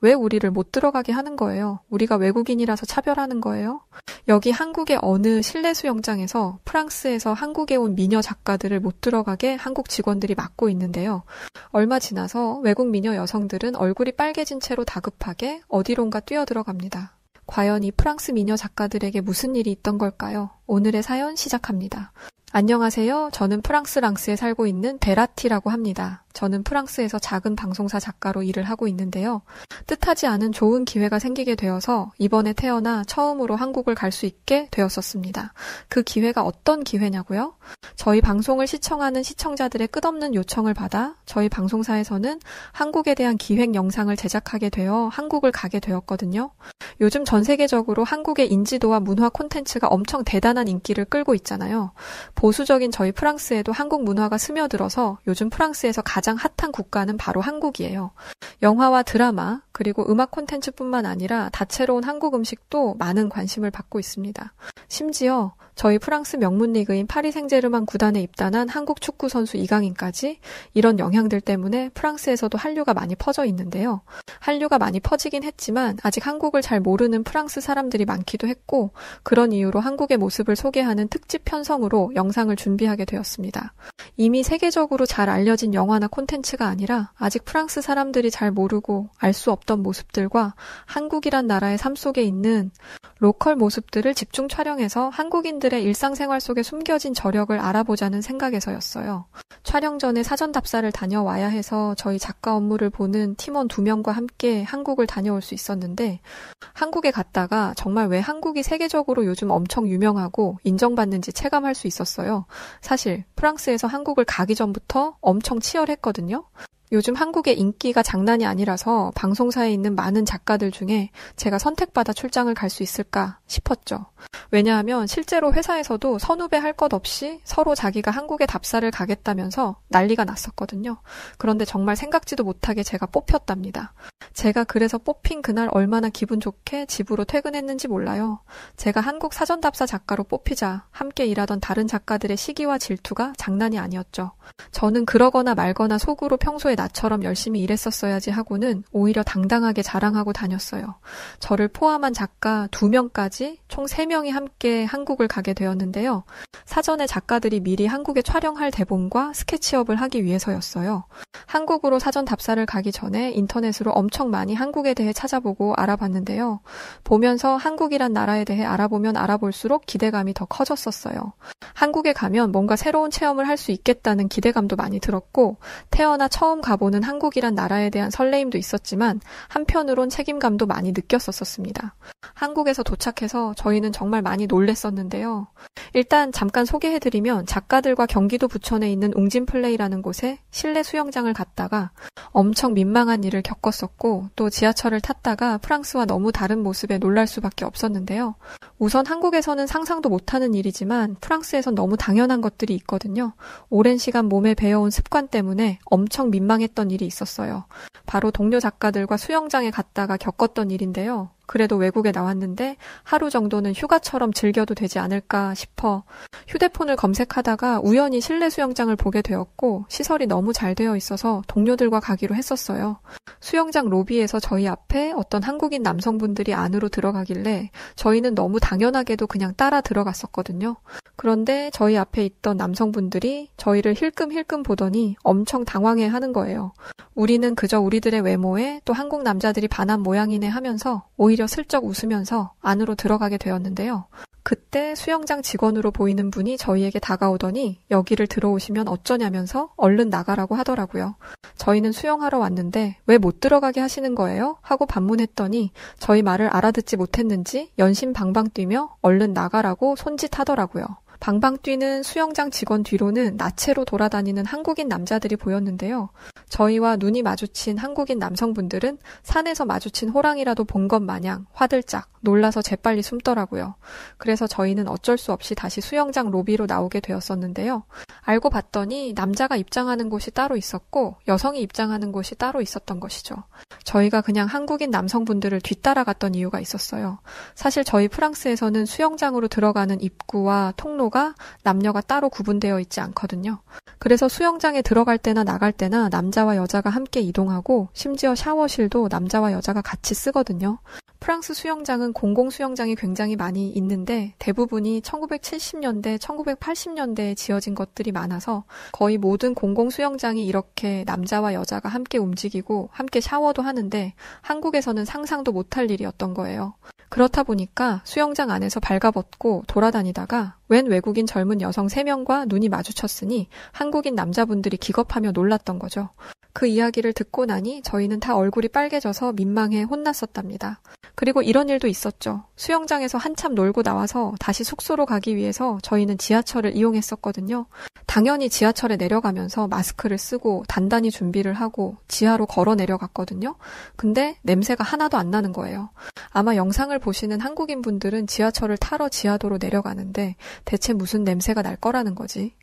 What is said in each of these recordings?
왜 우리를 못 들어가게 하는 거예요? 우리가 외국인이라서 차별하는 거예요? 여기 한국의 어느 실내 수영장에서 프랑스에서 한국에 온 미녀 작가들을 못 들어가게 한국 직원들이 막고 있는데요. 얼마 지나서 외국 미녀 여성들은 얼굴이 빨개진 채로 다급하게 어디론가 뛰어들어갑니다. 과연 이 프랑스 미녀 작가들에게 무슨 일이 있던 걸까요? 오늘의 사연 시작합니다. 안녕하세요. 저는 프랑스 랑스에 살고 있는 베라티라고 합니다. 저는 프랑스에서 작은 방송사 작가로 일을 하고 있는데요. 뜻하지 않은 좋은 기회가 생기게 되어서 이번에 태어나 처음으로 한국을 갈 수 있게 되었었습니다. 그 기회가 어떤 기회냐고요? 저희 방송을 시청하는 시청자들의 끝없는 요청을 받아 저희 방송사에서는 한국에 대한 기획 영상을 제작하게 되어 한국을 가게 되었거든요. 요즘 전 세계적으로 한국의 인지도와 문화 콘텐츠가 엄청 대단한 인기를 끌고 있잖아요. 보수적인 저희 프랑스에도 한국 문화가 스며들어서 요즘 프랑스에서 가장 핫한 국가는 바로 한국이에요. 영화와 드라마, 그리고 음악 콘텐츠뿐만 아니라 다채로운 한국 음식도 많은 관심을 받고 있습니다. 심지어 저희 프랑스 명문 리그인 파리 생제르맹 구단에 입단한 한국 축구 선수 이강인까지 이런 영향들 때문에 프랑스에서도 한류가 많이 퍼져 있는데요. 한류가 많이 퍼지긴 했지만 아직 한국을 잘 모르는 프랑스 사람들이 많기도 했고 그런 이유로 한국의 모습을 소개하는 특집 편성으로 영상을 준비하게 되었습니다. 이미 세계적으로 잘 알려진 영화나 콘텐츠가 아니라 아직 프랑스 사람들이 잘 모르고 알 수 없던 모습들과 한국이란 나라의 삶 속에 있는 로컬 모습들을 집중 촬영해서 한국인들의 일상생활 속에 숨겨진 저력을 알아보자는 생각에서였어요. 촬영 전에 사전 답사를 다녀와야 해서 저희 작가 업무를 보는 팀원 2명과 함께 한국을 다녀올 수 있었는데 한국에 갔다가 정말 왜 한국이 세계적으로 요즘 엄청 유명하고 인정받는지 체감할 수 있었어요. 사실 프랑스에서 한국을 가기 전부터 엄청 치열했거든요. 요즘 한국의 인기가 장난이 아니라서 방송사에 있는 많은 작가들 중에 제가 선택받아 출장을 갈 수 있을까 싶었죠. 왜냐하면 실제로 회사에서도 선후배 할 것 없이 서로 자기가 한국에 답사를 가겠다면서 난리가 났었거든요. 그런데 정말 생각지도 못하게 제가 뽑혔답니다. 제가 그래서 뽑힌 그날 얼마나 기분 좋게 집으로 퇴근했는지 몰라요. 제가 한국 사전답사 작가로 뽑히자 함께 일하던 다른 작가들의 시기와 질투가 장난이 아니었죠. 저는 그러거나 말거나 속으로 평소에 나처럼 열심히 일했었어야지 하고는 오히려 당당하게 자랑하고 다녔어요. 저를 포함한 작가 2명까지 총 3명이 함께 한국을 가게 되었는데요. 사전에 작가들이 미리 한국에 촬영할 대본과 스케치업을 하기 위해서였어요. 한국으로 사전 답사를 가기 전에 인터넷으로 엄청 많이 한국에 대해 찾아보고 알아봤는데요. 보면서 한국이란 나라에 대해 알아보면 알아볼수록 기대감이 더 커졌었어요. 한국에 가면 뭔가 새로운 체험을 할 수 있겠다는 기대감도 많이 들었고 태어나 처음 가보는 한국이란 나라에 대한 설레임도 있었지만 한편으론 책임감도 많이 느꼈었습니다. 한국에서 도착해서 저희는 정말 많이 놀랬었는데요. 일단 잠깐 소개해드리면 작가들과 경기도 부천에 있는 웅진플레이라는 곳에 실내 수영장을 갔다가 엄청 민망한 일을 겪었었고 또 지하철을 탔다가 프랑스와 너무 다른 모습에 놀랄 수밖에 없었는데요. 우선 한국에서는 상상도 못하는 일이지만 프랑스에선 너무 당연한 것들이 있거든요. 오랜 시간 몸에 배어온 습관 때문에 엄청 민망했던 일이 있었어요. 바로 동료 작가들과 수영장에 갔다가 겪었던 일인데요. 그래도 외국에 나왔는데 하루 정도는 휴가처럼 즐겨도 되지 않을까 싶어 휴대폰을 검색하다가 우연히 실내 수영장을 보게 되었고 시설이 너무 잘 되어 있어서 동료들과 가기로 했었어요. 수영장 로비에서 저희 앞에 어떤 한국인 남성분들이 안으로 들어가길래 저희는 너무 당연하게도 그냥 따라 들어갔었거든요. 그런데 저희 앞에 있던 남성분들이 저희를 힐끔힐끔 보더니 엄청 당황해하는 거예요. 우리는 그저 우리들의 외모에 또 한국 남자들이 반한 모양이네 하면서 오히려 슬쩍 웃으면서 안으로 들어가게 되었는데요. 그때 수영장 직원으로 보이는 분이 저희에게 다가오더니 여기를 들어오시면 어쩌냐면서 얼른 나가라고 하더라고요. 저희는 수영하러 왔는데 왜 못 들어가게 하시는 거예요? 하고 반문했더니 저희 말을 알아듣지 못했는지 연신방방 뛰며 얼른 나가라고 손짓하더라고요. 방방 뛰는 수영장 직원 뒤로는 나체로 돌아다니는 한국인 남자들이 보였는데요. 저희와 눈이 마주친 한국인 남성분들은 산에서 마주친 호랑이라도 본 것 마냥 화들짝 놀라서 재빨리 숨더라고요. 그래서 저희는 어쩔 수 없이 다시 수영장 로비로 나오게 되었었는데요. 알고 봤더니 남자가 입장하는 곳이 따로 있었고 여성이 입장하는 곳이 따로 있었던 것이죠. 저희가 그냥 한국인 남성분들을 뒤따라갔던 이유가 있었어요. 사실 저희 프랑스에서는 수영장으로 들어가는 입구와 통로 숙소가 남녀가 따로 구분되어 있지 않거든요. 그래서 수영장에 들어갈 때나 나갈 때나 남자와 여자가 함께 이동하고 심지어 샤워실도 남자와 여자가 같이 쓰거든요. 프랑스 수영장은 공공수영장이 굉장히 많이 있는데 대부분이 1970년대, 1980년대에 지어진 것들이 많아서 거의 모든 공공수영장이 이렇게 남자와 여자가 함께 움직이고 함께 샤워도 하는데 한국에서는 상상도 못할 일이었던 거예요. 그렇다 보니까 수영장 안에서 발가벗고 돌아다니다가 웬 외국인 젊은 여성 3명과 눈이 마주쳤으니 한국인 남자분들이 기겁하며 놀랐던 거죠. 그 이야기를 듣고 나니 저희는 다 얼굴이 빨개져서 민망해 혼났었답니다. 그리고 이런 일도 있었죠. 수영장에서 한참 놀고 나와서 다시 숙소로 가기 위해서 저희는 지하철을 이용했었거든요. 당연히 지하철에 내려가면서 마스크를 쓰고 단단히 준비를 하고 지하로 걸어 내려갔거든요. 근데 냄새가 하나도 안 나는 거예요. 아마 영상을 보시는 한국인 분들은 지하철을 타러 지하도로 내려가는데 대체 무슨 냄새가 날 거라는 거지.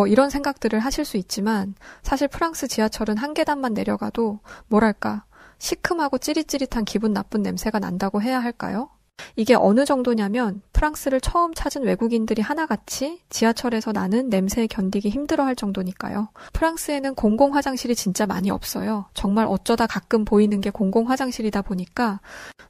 이런 생각들을 하실 수 있지만 사실 프랑스 지하철은 한 계단만 내려가도 뭐랄까 시큼하고 찌릿찌릿한 기분 나쁜 냄새가 난다고 해야 할까요? 이게 어느 정도냐면 프랑스를 처음 찾은 외국인들이 하나같이 지하철에서 나는 냄새에 견디기 힘들어할 정도니까요. 프랑스에는 공공 화장실이 진짜 많이 없어요. 정말 어쩌다 가끔 보이는 게 공공 화장실이다 보니까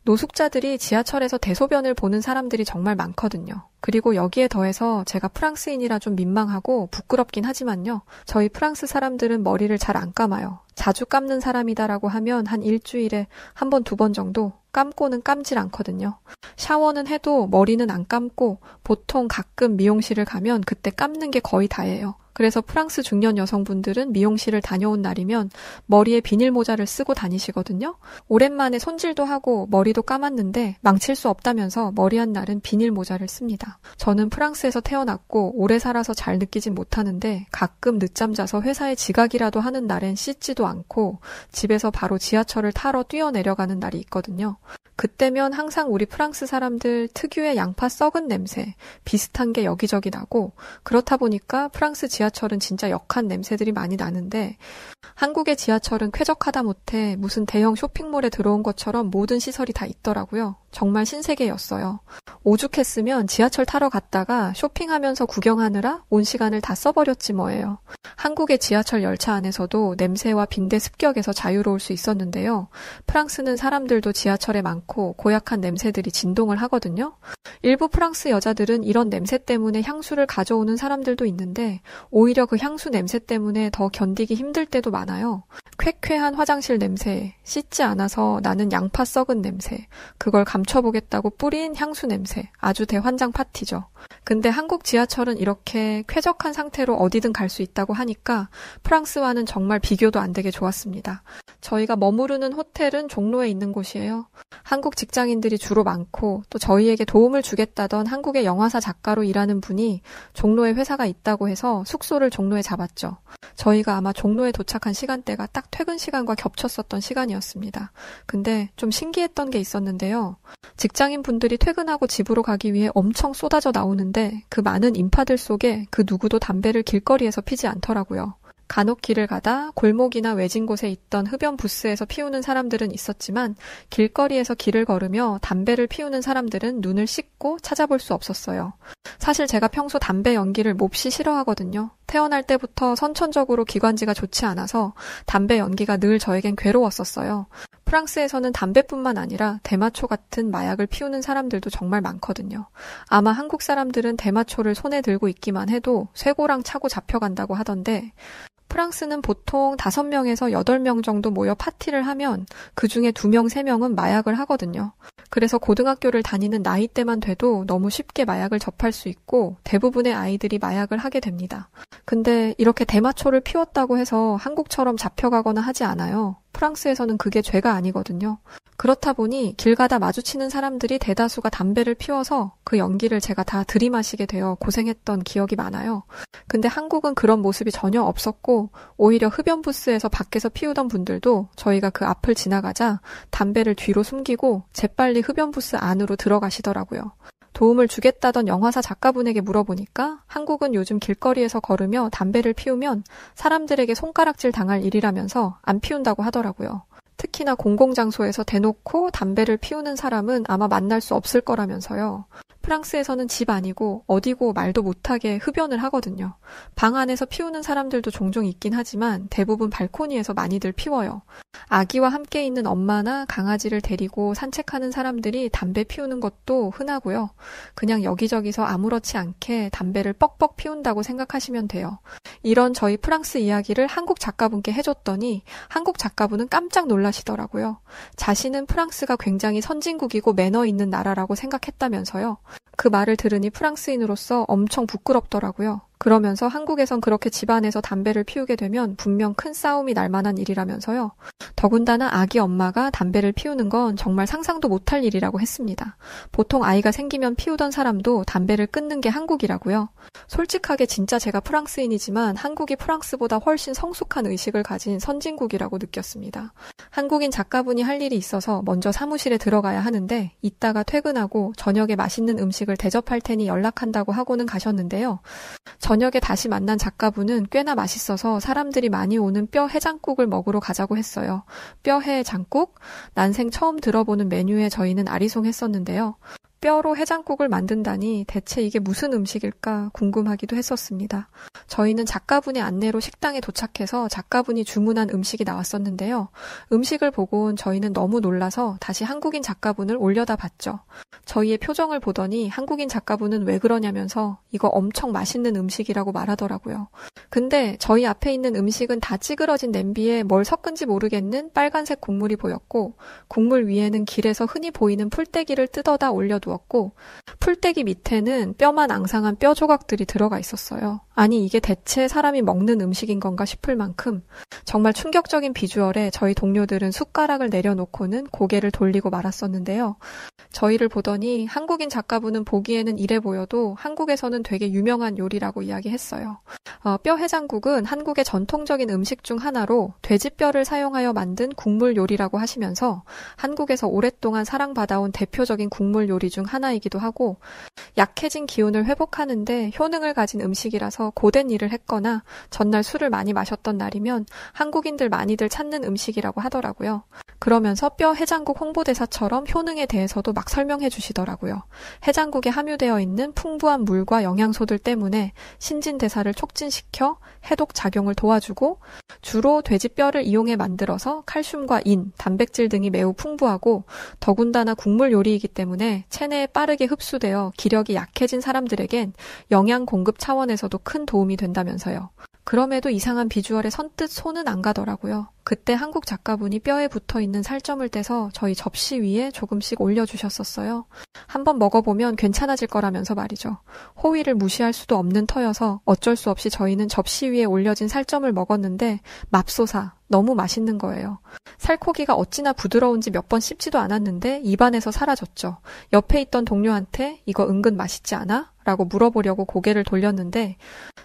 노숙자들이 지하철에서 대소변을 보는 사람들이 정말 많거든요. 그리고 여기에 더해서 제가 프랑스인이라 좀 민망하고 부끄럽긴 하지만요. 저희 프랑스 사람들은 머리를 잘 안 감아요. 자주 감는 사람이다라고 하면 한 일주일에 한 번, 2번 정도 감고는 감질 않거든요. 샤워는 해도 머리는 안 감고 보통 가끔 미용실을 가면 그때 감는 게 거의 다예요. 그래서 프랑스 중년 여성분들은 미용실을 다녀온 날이면 머리에 비닐 모자를 쓰고 다니시거든요. 오랜만에 손질도 하고 머리도 감았는데 망칠 수 없다면서 머리 한 날은 비닐 모자를 씁니다. 저는 프랑스에서 태어났고 오래 살아서 잘 느끼진 못하는데 가끔 늦잠 자서 회사에 지각이라도 하는 날엔 씻지도 않고 집에서 바로 지하철을 타러 뛰어내려가는 날이 있거든요. 그때면 항상 우리 프랑스 사람들 특유의 양파 썩은 냄새 비슷한 게 여기저기 나고 그렇다 보니까 프랑스 지하철은 진짜 역한 냄새들이 많이 나는데 한국의 지하철은 쾌적하다 못해 무슨 대형 쇼핑몰에 들어온 것처럼 모든 시설이 다 있더라고요. 정말 신세계였어요. 오죽했으면 지하철 타러 갔다가 쇼핑하면서 구경하느라 온 시간을 다 써버렸지 뭐예요. 한국의 지하철 열차 안에서도 냄새와 빈대 습격에서 자유로울 수 있었는데요. 프랑스는 사람들도 지하철에 많고 고약한 냄새들이 진동을 하거든요. 일부 프랑스 여자들은 이런 냄새 때문에 향수를 가져오는 사람들도 있는데 오히려 그 향수 냄새 때문에 더 견디기 힘들 때도 많아요. 쾌쾌한 화장실 냄새, 씻지 않아서 나는 양파 썩은 냄새, 그걸 감춰보겠다고 뿌린 향수 냄새, 아주 대환장 파티죠. 근데 한국 지하철은 이렇게 쾌적한 상태로 어디든 갈 수 있다고 하니까 프랑스와는 정말 비교도 안 되게 좋았습니다. 저희가 머무르는 호텔은 종로에 있는 곳이에요. 한국 직장인들이 주로 많고 또 저희에게 도움을 주겠다던 한국의 영화사 작가로 일하는 분이 종로에 회사가 있다고 해서 숙소를 종로에 잡았죠. 저희가 아마 종로에 도착한 시간대가 딱 퇴근 시간과 겹쳤었던 시간이었습니다. 근데 좀 신기했던 게 있었는데요. 직장인 분들이 퇴근하고 집으로 가기 위해 엄청 쏟아져 나오는데 그 많은 인파들 속에 그 누구도 담배를 길거리에서 피지 않더라고요. 간혹 길을 가다 골목이나 외진 곳에 있던 흡연 부스에서 피우는 사람들은 있었지만 길거리에서 길을 걸으며 담배를 피우는 사람들은 눈을 씻고 찾아볼 수 없었어요. 사실 제가 평소 담배 연기를 몹시 싫어하거든요. 태어날 때부터 선천적으로 기관지가 좋지 않아서 담배 연기가 늘 저에겐 괴로웠었어요. 프랑스에서는 담배뿐만 아니라 대마초 같은 마약을 피우는 사람들도 정말 많거든요. 아마 한국 사람들은 대마초를 손에 들고 있기만 해도 쇠고랑 차고 잡혀간다고 하던데 프랑스는 보통 5명에서 8명 정도 모여 파티를 하면 그중에 2명, 3명은 마약을 하거든요. 그래서 고등학교를 다니는 나이대만 돼도 너무 쉽게 마약을 접할 수 있고 대부분의 아이들이 마약을 하게 됩니다. 근데 이렇게 대마초를 피웠다고 해서 한국처럼 잡혀가거나 하지 않아요. 프랑스에서는 그게 죄가 아니거든요. 그렇다 보니 길 가다 마주치는 사람들이 대다수가 담배를 피워서 그 연기를 제가 다 들이마시게 되어 고생했던 기억이 많아요. 근데 한국은 그런 모습이 전혀 없었고 오히려 흡연 부스에서 밖에서 피우던 분들도 저희가 그 앞을 지나가자 담배를 뒤로 숨기고 재빨리 흡연 부스 안으로 들어가시더라고요. 도움을 주겠다던 영화사 작가분에게 물어보니까 한국은 요즘 길거리에서 걸으며 담배를 피우면 사람들에게 손가락질 당할 일이라면서 안 피운다고 하더라고요. 특히나 공공장소에서 대놓고 담배를 피우는 사람은 아마 만날 수 없을 거라면서요. 프랑스에서는 집 아니고 어디고 말도 못하게 흡연을 하거든요. 방 안에서 피우는 사람들도 종종 있긴 하지만 대부분 발코니에서 많이들 피워요. 아기와 함께 있는 엄마나 강아지를 데리고 산책하는 사람들이 담배 피우는 것도 흔하고요. 그냥 여기저기서 아무렇지 않게 담배를 뻑뻑 피운다고 생각하시면 돼요. 이런 저희 프랑스 이야기를 한국 작가분께 해줬더니 한국 작가분은 깜짝 놀라시더라고요. 자신은 프랑스가 굉장히 선진국이고 매너 있는 나라라고 생각했다면서요. 그 말을 들으니 프랑스인으로서 엄청 부끄럽더라고요. 그러면서 한국에선 그렇게 집안에서 담배를 피우게 되면 분명 큰 싸움이 날 만한 일이라면서요. 더군다나 아기 엄마가 담배를 피우는 건 정말 상상도 못할 일이라고 했습니다. 보통 아이가 생기면 피우던 사람도 담배를 끊는 게 한국이라고요. 솔직하게 진짜 제가 프랑스인이지만 한국이 프랑스보다 훨씬 성숙한 의식을 가진 선진국이라고 느꼈습니다. 한국인 작가분이 할 일이 있어서 먼저 사무실에 들어가야 하는데 이따가 퇴근하고 저녁에 맛있는 음식을 대접할 테니 연락한다고 하고는 가셨는데요. 저녁에 다시 만난 작가분은 꽤나 맛있어서 사람들이 많이 오는 뼈 해장국을 먹으러 가자고 했어요. 뼈 해장국? 난생 처음 들어보는 메뉴에 저희는 아리송했었는데요. 뼈로 해장국을 만든다니 대체 이게 무슨 음식일까 궁금하기도 했었습니다. 저희는 작가분의 안내로 식당에 도착해서 작가분이 주문한 음식이 나왔었는데요. 음식을 보곤 저희는 너무 놀라서 다시 한국인 작가분을 올려다 봤죠. 저희의 표정을 보더니 한국인 작가분은 왜 그러냐면서 이거 엄청 맛있는 음식이라고 말하더라고요. 근데 저희 앞에 있는 음식은 다 찌그러진 냄비에 뭘 섞은지 모르겠는 빨간색 국물이 보였고 국물 위에는 길에서 흔히 보이는 풀떼기를 뜯어다 올려두었고 풀떼기 밑에는 뼈만 앙상한 뼈 조각들이 들어가 있었어요. 아니 이게 대체 사람이 먹는 음식인 건가 싶을 만큼 정말 충격적인 비주얼에 저희 동료들은 숟가락을 내려놓고는 고개를 돌리고 말았었는데요. 저희를 보더니 한국인 작가분은 보기에는 이래 보여도 한국에서는 되게 유명한 요리라고 이야기했어요. 뼈 해장국은 한국의 전통적인 음식 중 하나로 돼지뼈를 사용하여 만든 국물 요리라고 하시면서 한국에서 오랫동안 사랑받아온 대표적인 국물 요리 중 하나이기도 하고 약해진 기운을 회복하는데 효능을 가진 음식이라서 고된 일을 했거나 전날 술을 많이 마셨던 날이면 한국인들 많이들 찾는 음식이라고 하더라고요. 그러면서 뼈 해장국 홍보대사처럼 효능에 대해서도 막 설명해 주시더라고요. 해장국에 함유되어 있는 풍부한 물과 영양소들 때문에 신진대사를 촉진시켜 해독 작용을 도와주고 주로 돼지뼈를 이용해 만들어서 칼슘과 인, 단백질 등이 매우 풍부하고 더군다나 국물 요리이기 때문에 체내에 빠르게 흡수되어 기력이 약해진 사람들에겐 영양 공급 차원에서도 큰 도움이 된다면서요. 그럼에도 이상한 비주얼에 선뜻 손은 안 가더라고요. 그때 한국 작가분이 뼈에 붙어있는 살점을 떼서 저희 접시 위에 조금씩 올려주셨었어요. 한번 먹어보면 괜찮아질 거라면서 말이죠. 호의를 무시할 수도 없는 터여서 어쩔 수 없이 저희는 접시 위에 올려진 살점을 먹었는데 맙소사 너무 맛있는 거예요. 살코기가 어찌나 부드러운지 몇 번 씹지도 않았는데 입안에서 사라졌죠. 옆에 있던 동료한테 이거 은근 맛있지 않아? 라고 물어보려고 고개를 돌렸는데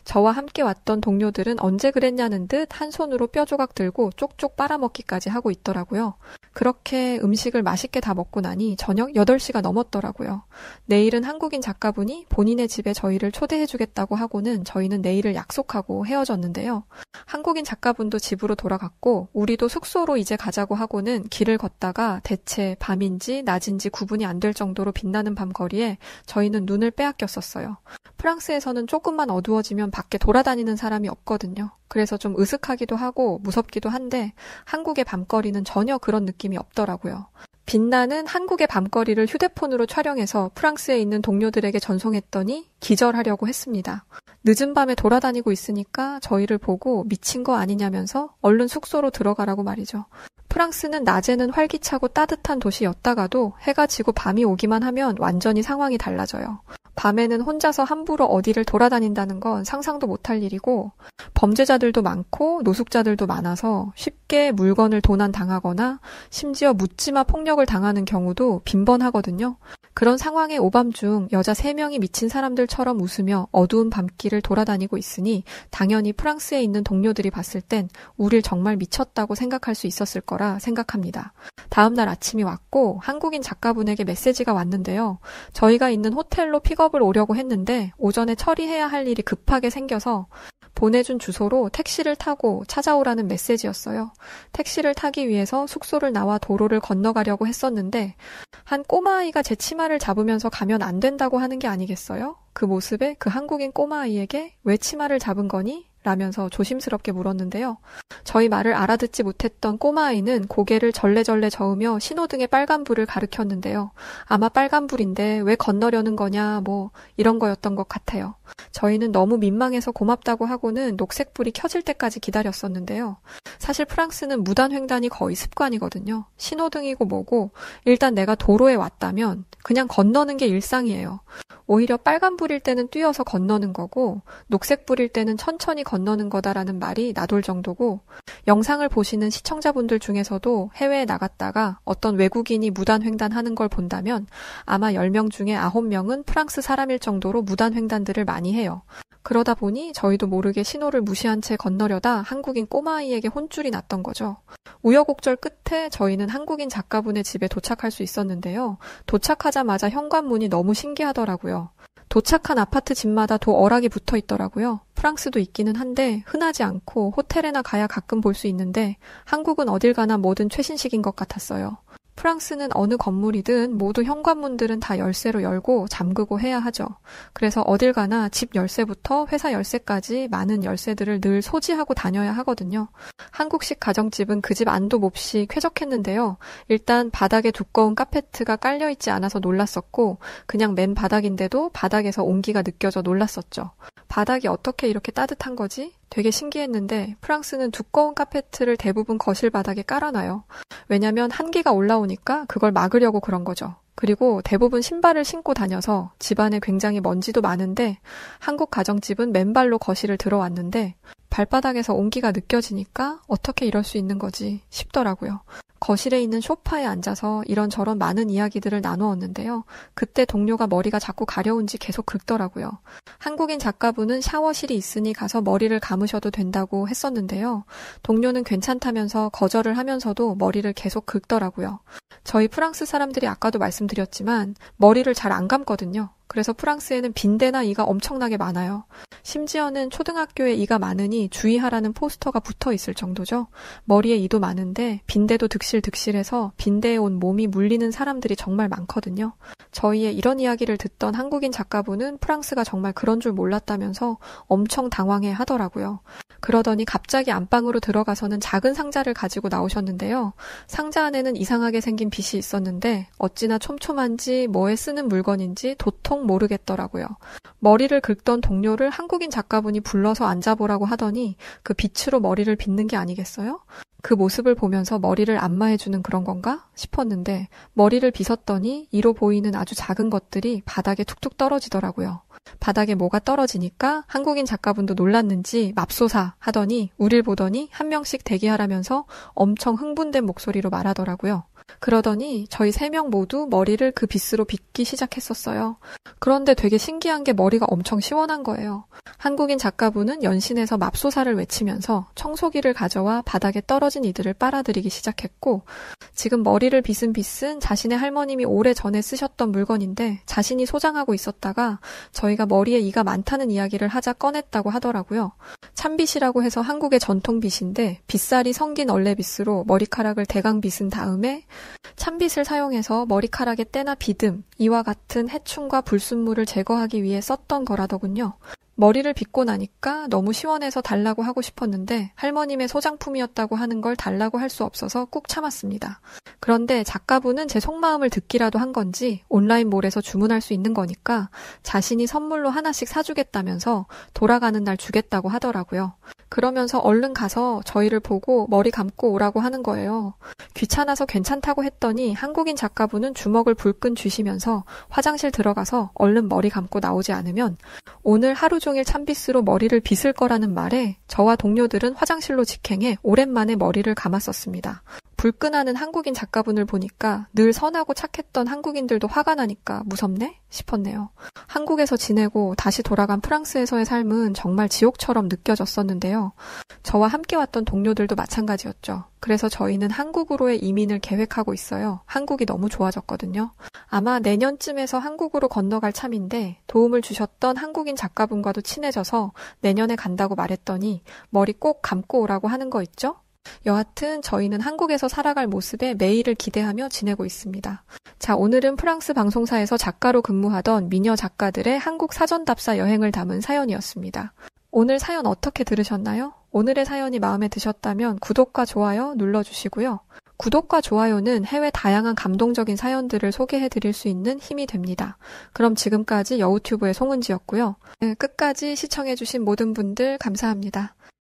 저와 함께 왔던 동료들은 언제 그랬냐는 듯 한 손으로 뼈 조각 들고 쪽쪽 빨아먹기까지 하고 있더라고요. 그렇게 음식을 맛있게 다 먹고 나니 저녁 8시가 넘었더라고요. 내일은 한국인 작가분이 본인의 집에 저희를 초대해주겠다고 하고는 저희는 내일을 약속하고 헤어졌는데요. 한국인 작가분도 집으로 돌아갔고 우리도 숙소로 이제 가자고 하고는 길을 걷다가 대체 밤인지 낮인지 구분이 안 될 정도로 빛나는 밤거리에 저희는 눈을 빼앗겼었어요. 프랑스에서는 조금만 어두워지면 밖에 돌아다니는 사람이 없거든요. 그래서 좀 으슥하기도 하고 무섭기도 한데 한국의 밤거리는 전혀 그런 느낌이 없더라고요. 빛나는 한국의 밤거리를 휴대폰으로 촬영해서 프랑스에 있는 동료들에게 전송했더니 기절하려고 했습니다. 늦은 밤에 돌아다니고 있으니까 저희를 보고 미친 거 아니냐면서 얼른 숙소로 들어가라고 말이죠. 프랑스는 낮에는 활기차고 따뜻한 도시였다가도 해가 지고 밤이 오기만 하면 완전히 상황이 달라져요. 밤에는 혼자서 함부로 어디를 돌아다닌다는 건 상상도 못할 일이고 범죄자들도 많고 노숙자들도 많아서 쉽게 물건을 도난당하거나 심지어 묻지마 폭력을 당하는 경우도 빈번하거든요. 그런 상황에 오밤중 여자 3명이 미친 사람들처럼 웃으며 어두운 밤길을 돌아다니고 있으니 당연히 프랑스에 있는 동료들이 봤을 땐 우릴 정말 미쳤다고 생각할 수 있었을 거라고 거라 생각합니다. 다음날 아침이 왔고 한국인 작가분에게 메시지가 왔는데요. 저희가 있는 호텔로 픽업을 오려고 했는데 오전에 처리해야 할 일이 급하게 생겨서 보내준 주소로 택시를 타고 찾아오라는 메시지였어요. 택시를 타기 위해서 숙소를 나와 도로를 건너가려고 했었는데 한 꼬마아이가 제 치마를 잡으면서 가면 안 된다고 하는 게 아니겠어요? 그 모습에 그 한국인 꼬마아이에게 왜 치마를 잡은 거니? 라면서 조심스럽게 물었는데요. 저희 말을 알아듣지 못했던 꼬마아이는 고개를 절레절레 저으며 신호등의 빨간불을 가리켰는데요. 아마 빨간불인데 왜 건너려는 거냐 이런 거였던 것 같아요. 저희는 너무 민망해서 고맙다고 하고는 녹색불이 켜질 때까지 기다렸었는데요. 사실 프랑스는 무단횡단이 거의 습관이거든요. 신호등이고 뭐고 일단 내가 도로에 왔다면 그냥 건너는 게 일상이에요. 오히려 빨간불일 때는 뛰어서 건너는 거고 녹색불일 때는 천천히 건너는 거다라는 말이 나돌 정도고 영상을 보시는 시청자분들 중에서도 해외에 나갔다가 어떤 외국인이 무단횡단하는 걸 본다면 아마 10명 중에 9명은 프랑스 사람일 정도로 무단횡단들을 많이 해요. 그러다 보니 저희도 모르게 신호를 무시한 채 건너려다 한국인 꼬마아이에게 혼쭐이 났던 거죠. 우여곡절 끝에 저희는 한국인 작가분의 집에 도착할 수 있었는데요. 도착하자마자 현관문이 너무 신기하더라고요. 도착한 아파트 집마다 도어락이 붙어 있더라고요. 프랑스도 있기는 한데 흔하지 않고 호텔에나 가야 가끔 볼 수 있는데 한국은 어딜 가나 뭐든 최신식인 것 같았어요. 프랑스는 어느 건물이든 모두 현관문들은 다 열쇠로 열고 잠그고 해야 하죠. 그래서 어딜 가나 집 열쇠부터 회사 열쇠까지 많은 열쇠들을 늘 소지하고 다녀야 하거든요. 한국식 가정집은 그 집 안도 몹시 쾌적했는데요. 일단 바닥에 두꺼운 카페트가 깔려있지 않아서 놀랐었고 그냥 맨 바닥인데도 바닥에서 온기가 느껴져 놀랐었죠. 바닥이 어떻게 이렇게 따뜻한 거지? 되게 신기했는데 프랑스는 두꺼운 카페트를 대부분 거실 바닥에 깔아놔요. 왜냐면 한기가 올라오니까 그걸 막으려고 그런 거죠. 그리고 대부분 신발을 신고 다녀서 집안에 굉장히 먼지도 많은데 한국 가정집은 맨발로 거실을 들어왔는데 발바닥에서 온기가 느껴지니까 어떻게 이럴 수 있는 거지 싶더라고요. 거실에 있는 소파에 앉아서 이런저런 많은 이야기들을 나누었는데요. 그때 동료가 머리가 자꾸 가려운지 계속 긁더라고요. 한국인 작가분은 샤워실이 있으니 가서 머리를 감으셔도 된다고 했었는데요. 동료는 괜찮다면서 거절을 하면서도 머리를 계속 긁더라고요. 저희 프랑스 사람들이 아까도 말씀드렸지만 머리를 잘 안 감거든요. 그래서 프랑스에는 빈대나 이가 엄청나게 많아요. 심지어는 초등학교에 이가 많으니 주의하라는 포스터가 붙어 있을 정도죠. 머리에 이도 많은데 빈대도 득실득실해서 빈대에 온 몸이 물리는 사람들이 정말 많거든요. 저희의 이런 이야기를 듣던 한국인 작가분은 프랑스가 정말 그런 줄 몰랐다면서 엄청 당황해 하더라고요. 그러더니 갑자기 안방으로 들어가서는 작은 상자를 가지고 나오셨는데요. 상자 안에는 이상하게 생긴 빗이 있었는데 어찌나 촘촘한지 뭐에 쓰는 물건인지 도통 모르겠더라고요. 머리를 긁던 동료를 한국인 작가분이 불러서 앉아보라고 하더니 그 빗으로 머리를 빗는 게 아니겠어요? 그 모습을 보면서 머리를 안마해주는 그런 건가 싶었는데 머리를 빗었더니 이로 보이는 아주 작은 것들이 바닥에 툭툭 떨어지더라고요. 바닥에 뭐가 떨어지니까 한국인 작가분도 놀랐는지 맙소사 하더니 우릴 보더니 한 명씩 대기하라면서 엄청 흥분된 목소리로 말하더라고요. 그러더니 저희 3명 모두 머리를 그 빗으로 빗기 시작했었어요. 그런데 되게 신기한 게 머리가 엄청 시원한 거예요. 한국인 작가분은 연신해서 맙소사를 외치면서 청소기를 가져와 바닥에 떨어진 이들을 빨아들이기 시작했고 지금 머리를 빗은 빗은 자신의 할머님이 오래전에 쓰셨던 물건인데 자신이 소장하고 있었다가 저희가 머리에 이가 많다는 이야기를 하자 꺼냈다고 하더라고요. 참빗이라고 해서 한국의 전통 빗인데 빗살이 성긴 얼레빗으로 머리카락을 대강 빗은 다음에 참빗을 사용해서 머리카락의 때나 비듬, 이와 같은 해충과 불순물을 제거하기 위해 썼던 거라더군요. 머리를 빗고 나니까 너무 시원해서 달라고 하고 싶었는데 할머님의 소장품이었다고 하는 걸 달라고 할 수 없어서 꾹 참았습니다. 그런데 작가분은 제 속마음을 듣기라도 한 건지 온라인몰에서 주문할 수 있는 거니까 자신이 선물로 하나씩 사주겠다면서 돌아가는 날 주겠다고 하더라고요. 그러면서 얼른 가서 저희를 보고 머리 감고 오라고 하는 거예요. 귀찮아서 괜찮다고 했더니 한국인 작가분은 주먹을 불끈 쥐시면서 화장실 들어가서 얼른 머리 감고 나오지 않으면 오늘 하루 종일 참빗으로 머리를 빗을 거라는 말에 저와 동료들은 화장실로 직행해 오랜만에 머리를 감았었습니다. 불끈하는 한국인 작가분을 보니까 늘 선하고 착했던 한국인들도 화가 나니까 무섭네 싶었네요. 한국에서 지내고 다시 돌아간 프랑스에서의 삶은 정말 지옥처럼 느껴졌었는데요. 저와 함께 왔던 동료들도 마찬가지였죠. 그래서 저희는 한국으로의 이민을 계획하고 있어요. 한국이 너무 좋아졌거든요. 아마 내년쯤에서 한국으로 건너갈 참인데 도움을 주셨던 한국인 작가분과도 친해져서 내년에 간다고 말했더니 머리 꼭 감고 오라고 하는 거 있죠? 여하튼 저희는 한국에서 살아갈 모습에 매일을 기대하며 지내고 있습니다. 자, 오늘은 프랑스 방송사에서 작가로 근무하던 미녀 작가들의 한국 사전답사 여행을 담은 사연이었습니다. 오늘 사연 어떻게 들으셨나요? 오늘의 사연이 마음에 드셨다면 구독과 좋아요 눌러주시고요. 구독과 좋아요는 해외 다양한 감동적인 사연들을 소개해드릴 수 있는 힘이 됩니다. 그럼 지금까지 여우튜브의 송은지였고요. 끝까지 시청해주신 모든 분들 감사합니다.